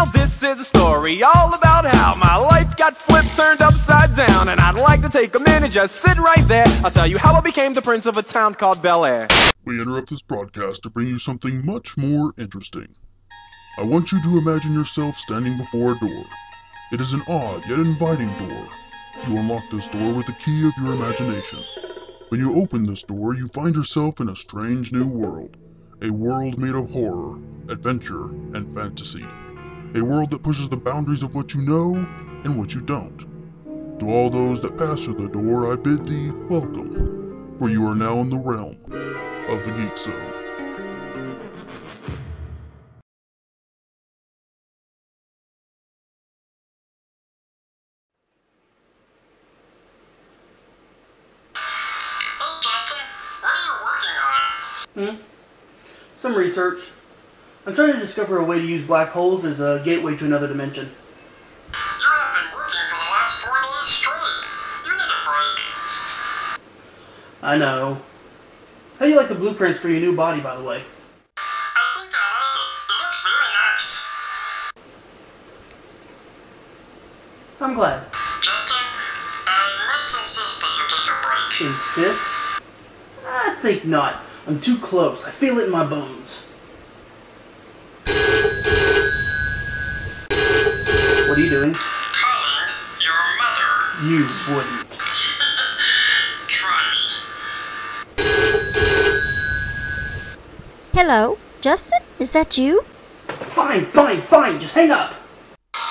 Now this is a story all about how my life got flipped, turned upside down. And I'd like to take a minute, just sit right there. I'll tell you how I became the prince of a town called Bel Air. We interrupt this broadcast to bring you something much more interesting. I want you to imagine yourself standing before a door. It is an odd yet inviting door. You unlock this door with the key of your imagination. When you open this door, you find yourself in a strange new world. A world made of horror, adventure, and fantasy. A world that pushes the boundaries of what you know and what you don't. To all those that pass through the door, I bid thee welcome, for you are now in the realm of the Geek Zone. Some research. I'm trying to discover a way to use black holes as a gateway to another dimension. You have been working for the last 4 days straight. You need a break. I know. How do you like the blueprints for your new body, by the way? I think I like it. It looks very nice. I'm glad. Justin, I must insist that you take a break. Insist? I think not. I'm too close. I feel it in my bones. What are you doing? Calling your mother. You wouldn't. Try me. Hello, Justin? Is that you? Fine. Just hang up.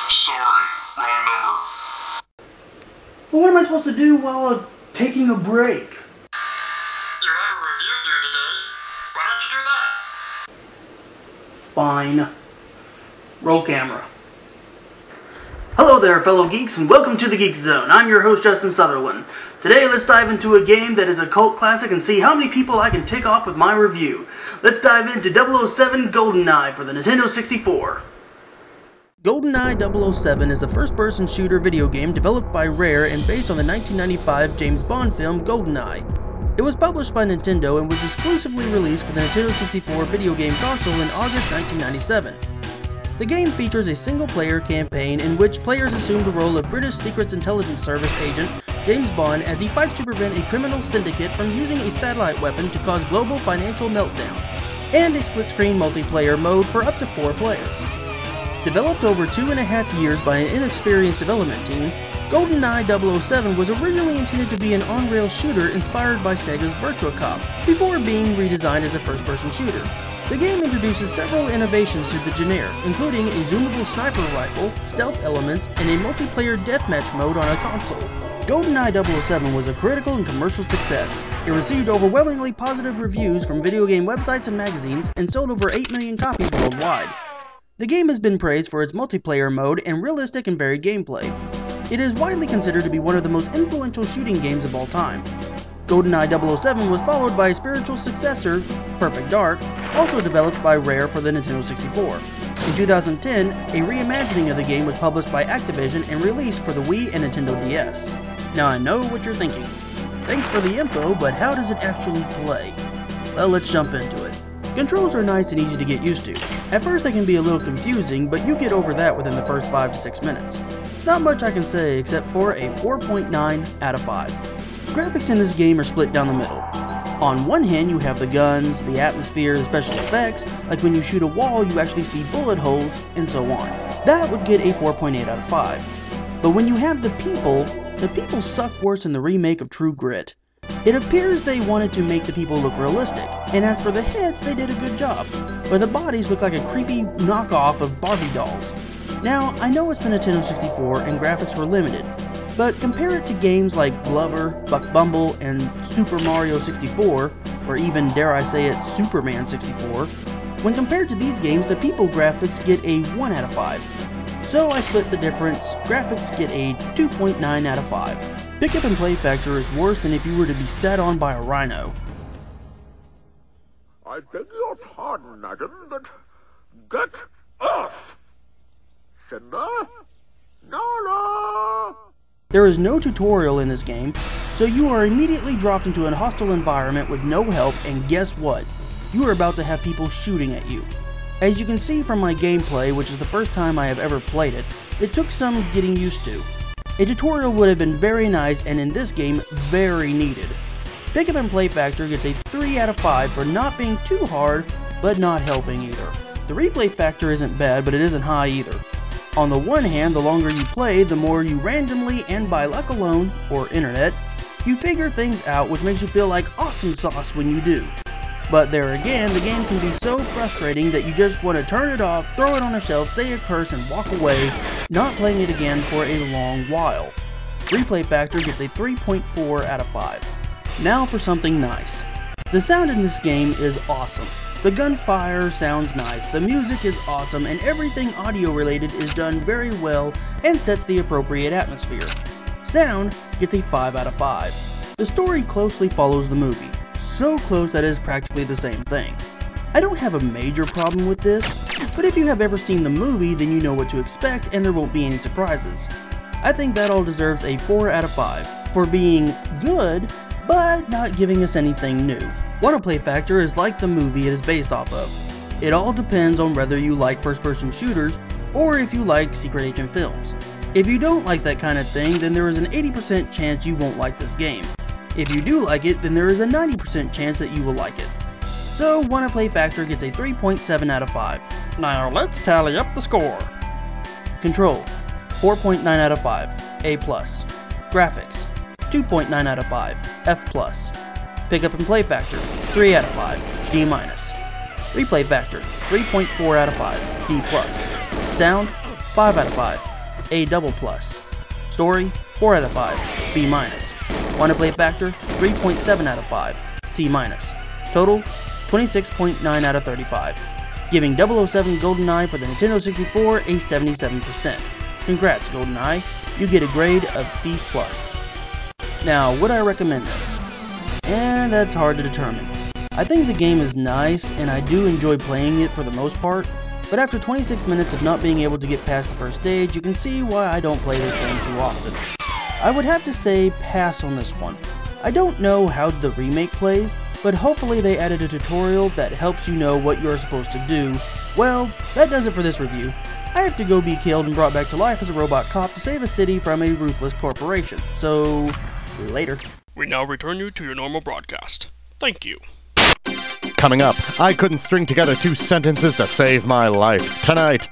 Sorry, wrong number. Well, what am I supposed to do while taking a break? You had a review due today. Why don't you do that? Fine. Roll camera. Hello there, fellow geeks, and welcome to the Geek Zone. I'm your host, Justin Sutherland. Today, let's dive into a game that is a cult classic and see how many people I can tick off with my review. Let's dive into 007 GoldenEye for the Nintendo 64. GoldenEye 007 is a first-person shooter video game developed by Rare and based on the 1995 James Bond film GoldenEye. It was published by Nintendo and was exclusively released for the Nintendo 64 video game console in August 1997. The game features a single-player campaign in which players assume the role of British Secret Intelligence Service agent James Bond as he fights to prevent a criminal syndicate from using a satellite weapon to cause global financial meltdown, and a split-screen multiplayer mode for up to 4 players. Developed over 2.5 years by an inexperienced development team, GoldenEye 007 was originally intended to be an on-rail shooter inspired by Sega's Virtua Cop, before being redesigned as a first-person shooter. The game introduces several innovations to the genre, including a zoomable sniper rifle, stealth elements, and a multiplayer deathmatch mode on a console. GoldenEye 007 was a critical and commercial success. It received overwhelmingly positive reviews from video game websites and magazines, and sold over 8 million copies worldwide. The game has been praised for its multiplayer mode and realistic and varied gameplay. It is widely considered to be one of the most influential shooting games of all time. GoldenEye 007 was followed by a spiritual successor, Perfect Dark, also developed by Rare for the Nintendo 64. In 2010, a reimagining of the game was published by Activision and released for the Wii and Nintendo DS. Now I know what you're thinking. Thanks for the info, but how does it actually play? Well, let's jump into it. Controls are nice and easy to get used to. At first they can be a little confusing, but you get over that within the first 5 to 6 minutes. Not much I can say except for a 4.9 out of 5. Graphics in this game are split down the middle. On one hand you have the guns, the atmosphere, and special effects, like when you shoot a wall you actually see bullet holes, and so on. That would get a 4.8 out of 5. But when you have the people suck worse than the remake of True Grit. It appears they wanted to make the people look realistic, and as for the heads, they did a good job, but the bodies look like a creepy knockoff of Barbie dolls. Now, I know it's the Nintendo 64 and graphics were limited, but compare it to games like Glover, Buck Bumble, and Super Mario 64, or even, dare I say it, Superman 64. When compared to these games, the people graphics get a 1 out of 5. So I split the difference, graphics get a 2.9 out of 5. Pickup and play factor is worse than if you were to be sat on by a rhino. I beg your pardon, madam, but get off! Simba? Nala! There is no tutorial in this game, so you are immediately dropped into a hostile environment with no help, and guess what? You are about to have people shooting at you. As you can see from my gameplay, which is the first time I have ever played it, it took some getting used to. A tutorial would have been very nice and in this game, very needed. Pick Up and Play Factor gets a 3 out of 5 for not being too hard, but not helping either. The replay factor isn't bad, but it isn't high either. On the one hand, the longer you play, the more you randomly and by luck alone, or internet, you figure things out, which makes you feel like awesome sauce when you do. But there again, the game can be so frustrating that you just want to turn it off, throw it on a shelf, say a curse, and walk away, not playing it again for a long while. Replay factor gets a 3.4 out of 5. Now for something nice. The sound in this game is awesome. The gunfire sounds nice, the music is awesome, and everything audio related is done very well and sets the appropriate atmosphere. Sound gets a 5 out of 5. The story closely follows the movie, so close that it is practically the same thing. I don't have a major problem with this, but if you have ever seen the movie, then you know what to expect and there won't be any surprises. I think that all deserves a 4 out of 5 for being good, but not giving us anything new. Wanna Play Factor is like the movie it is based off of. It all depends on whether you like first-person shooters or if you like secret agent films. If you don't like that kind of thing, then there is an 80% chance you won't like this game. If you do like it, then there is a 90% chance that you will like it. So, Wanna Play Factor gets a 3.7 out of 5. Now let's tally up the score. Control, 4.9 out of 5, A+. Graphics, 2.9 out of 5, F+. Pick Up and Play Factor, 3 out of 5, D-. Replay Factor, 3.4 out of 5, D+. Sound, 5 out of 5, A++. Story, 4 out of 5, B-. Wanna Play Factor, 3.7 out of 5, C-. Total, 26.9 out of 35, giving 007 GoldenEye for the Nintendo 64 a 77%. Congrats GoldenEye, you get a grade of C+. Now, would I recommend this? That's hard to determine. I think the game is nice, and I do enjoy playing it for the most part, but after 26 minutes of not being able to get past the first stage, you can see why I don't play this thing too often. I would have to say pass on this one. I don't know how the remake plays, but hopefully they added a tutorial that helps you know what you're supposed to do. Well, that does it for this review. I have to go be killed and brought back to life as a robot cop to save a city from a ruthless corporation, so later. We now return you to your normal broadcast. Thank you. Coming up, I couldn't string together 2 sentences to save my life. Tonight,